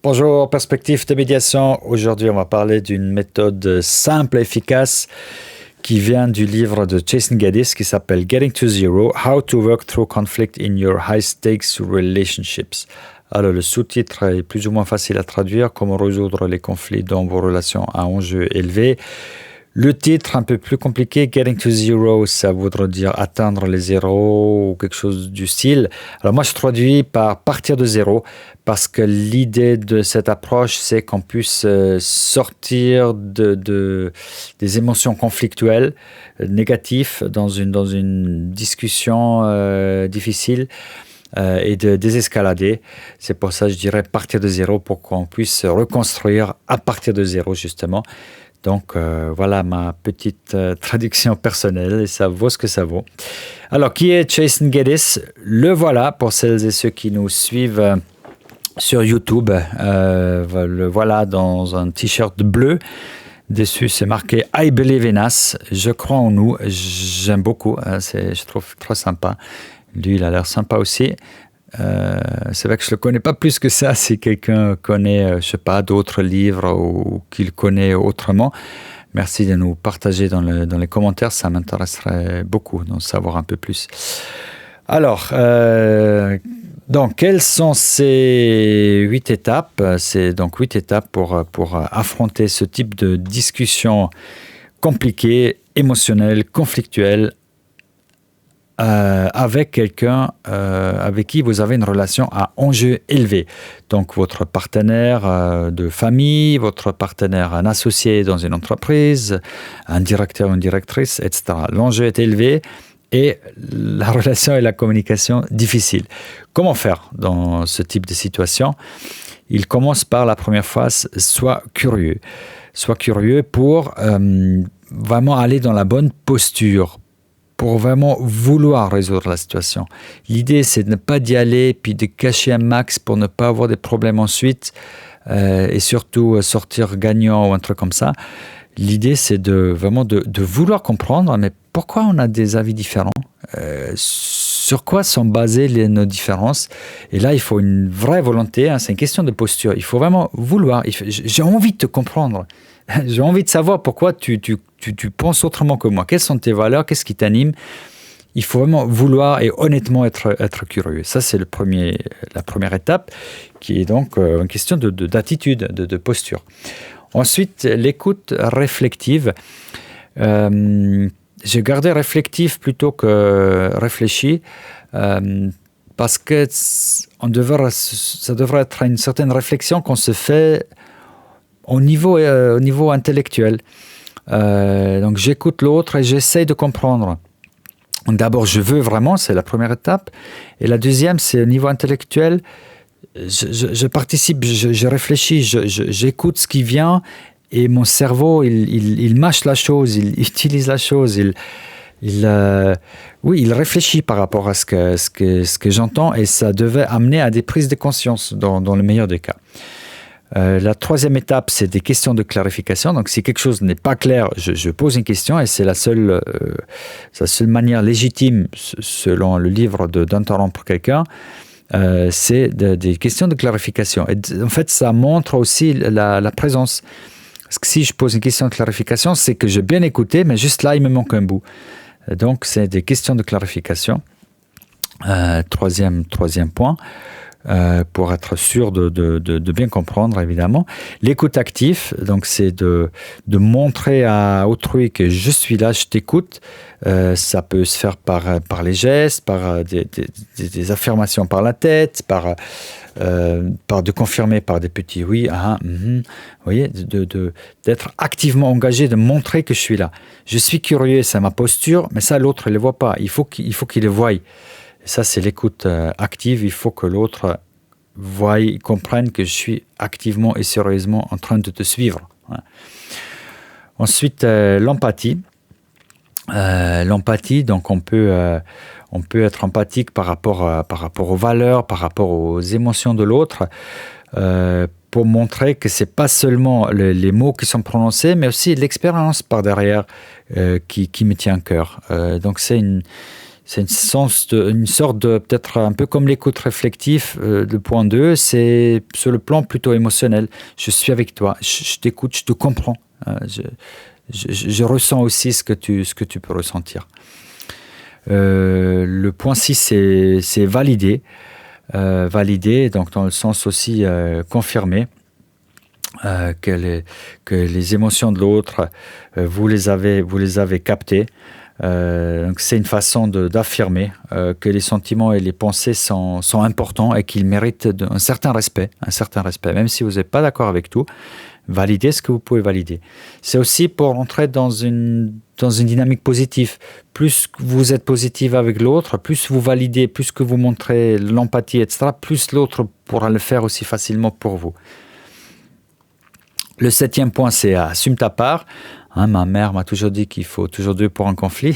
Bonjour, perspective de médiation. Aujourd'hui, on va parler d'une méthode simple et efficace qui vient du livre de Jason Gaddis qui s'appelle Getting to Zero, How to Work Through Conflict in Your High Stakes Relationships. Alors, le sous-titre est plus ou moins facile à traduire, comment résoudre les conflits dans vos relations à enjeux élevés. Le titre, un peu plus compliqué, Getting to Zero, ça voudrait dire atteindre les zéros ou quelque chose du style. Alors moi, je traduis par partir de zéro parce que l'idée de cette approche, c'est qu'on puisse sortir des émotions conflictuelles, négatives, dans une discussion difficile et de désescalader. C'est pour ça que je dirais partir de zéro pour qu'on puisse reconstruire à partir de zéro, justement. Donc, voilà ma petite traduction personnelle et ça vaut ce que ça vaut. Alors, qui est Jason Gaddis? Le voilà pour celles et ceux qui nous suivent sur YouTube. Le voilà dans un t-shirt bleu. Dessus, c'est marqué « I believe in us ». Je crois en nous. J'aime beaucoup. Je trouve très sympa. Lui, il a l'air sympa aussi. C'est vrai que je le connais pas plus que ça. Si quelqu'un connaît, je sais pas, d'autres livres ou qu'il connaît autrement, merci de nous partager dans les commentaires. Ça m'intéresserait beaucoup d'en savoir un peu plus. Alors, donc, quelles sont ces 8 étapes? C'est donc 8 étapes pour affronter ce type de discussion compliquée, émotionnelle, conflictuelle, avec quelqu'un avec qui vous avez une relation à enjeu élevé. Donc, votre partenaire de famille, votre partenaire, un associé dans une entreprise, un directeur, une directrice, etc. L'enjeu est élevé et la relation et la communication difficile. Comment faire dans ce type de situation? Il commence par la première phase, sois curieux. Sois curieux pour vraiment aller dans la bonne posture, pour vraiment vouloir résoudre la situation. L'idée, c'est de ne pas d'y aller, puis de cacher un max pour ne pas avoir des problèmes ensuite, et surtout sortir gagnant ou un truc comme ça. L'idée, c'est vraiment de vouloir comprendre, mais pourquoi on a des avis différents? Sur quoi sont basées nos différences? Et là, il faut une vraie volonté, c'est une question de posture. Il faut vraiment vouloir. J'ai envie de te comprendre. J'ai envie de savoir pourquoi tu penses autrement que moi. Quelles sont tes valeurs? Qu'est-ce qui t'anime? Il faut vraiment vouloir et honnêtement être curieux. Ça, c'est la première étape, qui est donc une question d'attitude, de posture. Ensuite, l'écoute réflexive. J'ai gardé réflectif plutôt que réfléchi, parce que ça devrait être une certaine réflexion qu'on se fait au niveau intellectuel. Donc, j'écoute l'autre et j'essaie de comprendre. D'abord, je veux vraiment, c'est la première étape. Et la deuxième, c'est au niveau intellectuel. Je participe, je réfléchis, j'écoute ce qui vient et mon cerveau, il mâche la chose, il utilise la chose, il réfléchit par rapport à ce que j'entends et ça devait amener à des prises de conscience dans le meilleur des cas. La troisième étape, c'est des questions de clarification. Donc, si quelque chose n'est pas clair, je pose une question et c'est la seule manière légitime, selon le livre d'interrompre quelqu'un, c'est des questions de clarification. Et en fait, ça montre aussi la présence. Parce que si je pose une question de clarification, c'est que j'ai bien écouté, mais juste là, il me manque un bout. Donc, c'est des questions de clarification. Troisième point. Pour être sûr de bien comprendre, évidemment. L'écoute active, donc c'est de montrer à autrui que je suis là, je t'écoute. Ça peut se faire par les gestes, par des affirmations par la tête, par de confirmer par des petits oui, vous voyez, d'être activement engagé, de montrer que je suis là. Je suis curieux, c'est ma posture, mais ça, l'autre ne le voit pas. Il faut qu'il le voie. Ça, c'est l'écoute active. Il faut que l'autre voie, comprenne que je suis activement et sérieusement en train de te suivre. Ensuite, l'empathie. L'empathie, donc on peut être empathique par rapport aux valeurs, par rapport aux émotions de l'autre, pour montrer que c'est pas seulement les mots qui sont prononcés, mais aussi l'expérience par derrière qui me tient à cœur. Donc c'est C'est une sorte de, peut-être un peu comme l'écoute réflectif, le point 2, c'est sur le plan plutôt émotionnel. Je suis avec toi, je t'écoute, je te comprends. Je ressens aussi ce que tu peux ressentir. Le point 6, c'est valider. Valider, donc dans le sens aussi confirmer que les émotions de l'autre, vous les avez captées. Donc c'est une façon d'affirmer que les sentiments et les pensées sont importants et qu'ils méritent un certain respect, même si vous n'êtes pas d'accord avec tout. Validez ce que vous pouvez valider. C'est aussi pour entrer dans une dynamique positive. Plus vous êtes positif avec l'autre, plus vous validez, plus que vous montrez l'empathie, etc., plus l'autre pourra le faire aussi facilement pour vous. Le 7e point, c'est assume ta part. Ma mère m'a toujours dit qu'il faut toujours 2 pour un conflit.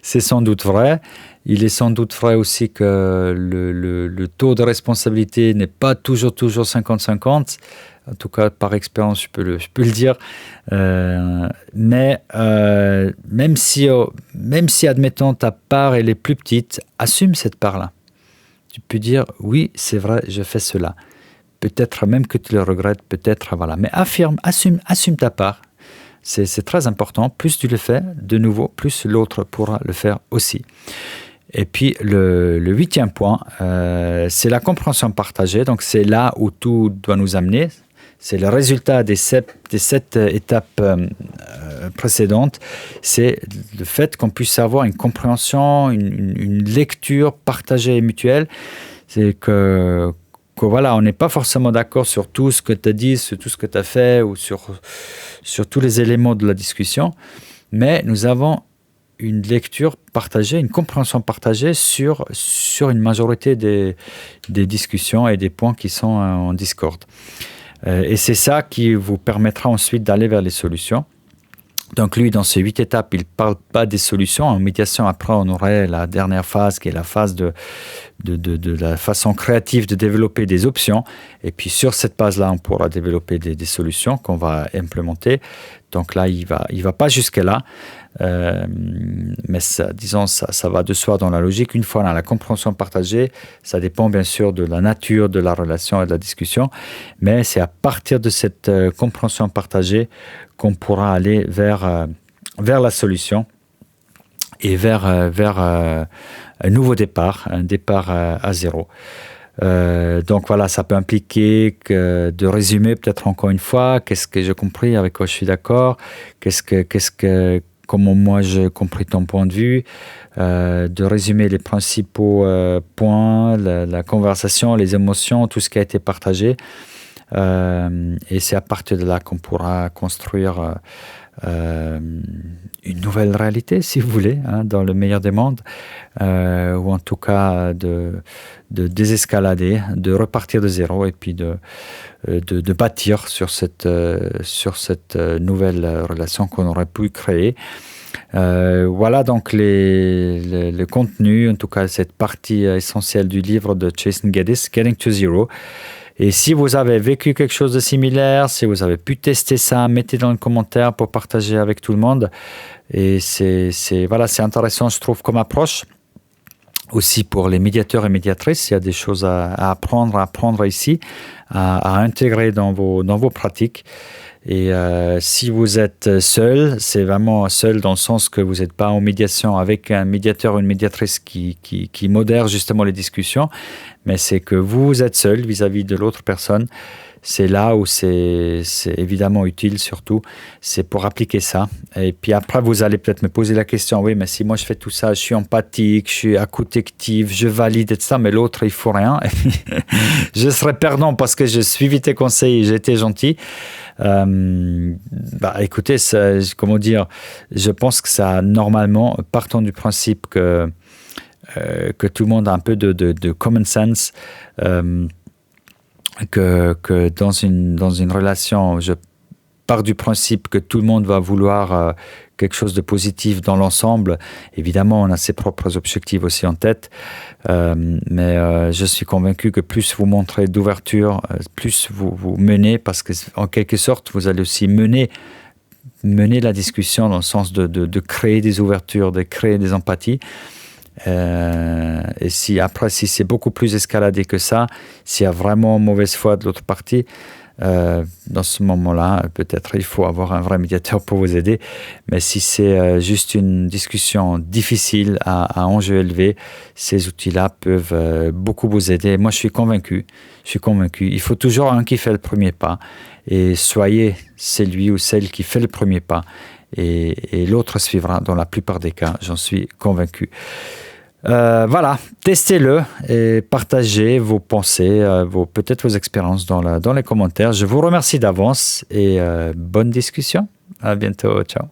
C'est sans doute vrai. Il est sans doute vrai aussi que le taux de responsabilité n'est pas toujours 50-50. En tout cas, par expérience, je peux le dire. Mais même si, admettons, ta part elle est plus petite, assume cette part-là. Tu peux dire, oui, c'est vrai, je fais cela. Peut-être même que tu le regrettes, peut-être, voilà. Mais assume ta part. C'est très important. Plus tu le fais, de nouveau, plus l'autre pourra le faire aussi. Et puis, le 8e point, c'est la compréhension partagée. Donc, c'est là où tout doit nous amener. C'est le résultat des 7 étapes précédentes. C'est le fait qu'on puisse avoir une compréhension, une lecture partagée et mutuelle. C'est que voilà, on n'est pas forcément d'accord sur tout ce que tu as dit, sur tout ce que tu as fait ou sur tous les éléments de la discussion, mais nous avons une lecture partagée, une compréhension partagée sur une majorité des discussions et des points qui sont en discorde. Et c'est ça qui vous permettra ensuite d'aller vers les solutions. Donc lui, dans ces 8 étapes, il ne parle pas des solutions. En médiation, après, on aurait la dernière phase qui est la phase de la façon créative de développer des options. Et puis sur cette base-là, on pourra développer des solutions qu'on va implémenter. Donc là, il va pas jusque-là. Mais ça va de soi dans la logique. Une fois dans la compréhension partagée, ça dépend bien sûr de la nature de la relation et de la discussion. Mais c'est à partir de cette compréhension partagée qu'on pourra aller vers la solution et vers un nouveau départ, un départ à zéro. Donc voilà, ça peut impliquer de résumer peut-être encore une fois qu'est-ce que j'ai compris, avec quoi je suis d'accord, comment moi j'ai compris ton point de vue, de résumer les principaux points, la conversation, les émotions, tout ce qui a été partagé. Et c'est à partir de là qu'on pourra construire une nouvelle réalité, si vous voulez, dans le meilleur des mondes, ou en tout cas de désescalader, de repartir de zéro et puis de bâtir sur cette nouvelle relation qu'on aurait pu créer. Voilà donc le contenu, en tout cas cette partie essentielle du livre de Jason Gaddis, Getting to Zero. Et si vous avez vécu quelque chose de similaire, si vous avez pu tester ça, mettez dans le commentaire pour partager avec tout le monde. Et c'est intéressant, je trouve, comme approche. Aussi pour les médiateurs et médiatrices, il y a des choses à apprendre ici, à intégrer dans vos pratiques. Et si vous êtes seul, c'est vraiment seul dans le sens que vous n'êtes pas en médiation avec un médiateur ou une médiatrice qui modère justement les discussions, mais c'est que vous êtes seul vis-à-vis de l'autre personne. C'est là où c'est évidemment utile, surtout, c'est pour appliquer ça. Et puis après, vous allez peut-être me poser la question, oui, mais si moi je fais tout ça, je suis empathique, je suis écoute active, je valide et tout ça, mais l'autre, il faut rien. Je serais perdant parce que j'ai suivi tes conseils et j'ai été gentil. Écoutez, comment dire, je pense que ça, normalement, partons du principe que tout le monde a un peu de common sense, que dans une relation, je pars du principe que tout le monde va vouloir quelque chose de positif dans l'ensemble. Évidemment, on a ses propres objectifs aussi en tête, mais je suis convaincu que plus vous montrez d'ouverture, plus vous menez, parce que en quelque sorte, vous allez aussi mener la discussion dans le sens de créer des ouvertures, de créer des empathies. Et si c'est beaucoup plus escaladé que ça, s'il y a vraiment mauvaise foi de l'autre partie, dans ce moment-là, peut-être il faut avoir un vrai médiateur pour vous aider. Mais si c'est juste une discussion difficile à enjeu élevé, ces outils-là peuvent beaucoup vous aider. Moi, je suis convaincu. Il faut toujours un qui fait le premier pas. Et soyez celui ou celle qui fait le premier pas. Et l'autre suivra dans la plupart des cas, j'en suis convaincu. Voilà, testez-le et partagez vos pensées, peut-être vos expériences dans les commentaires. Je vous remercie d'avance et bonne discussion. À bientôt, ciao.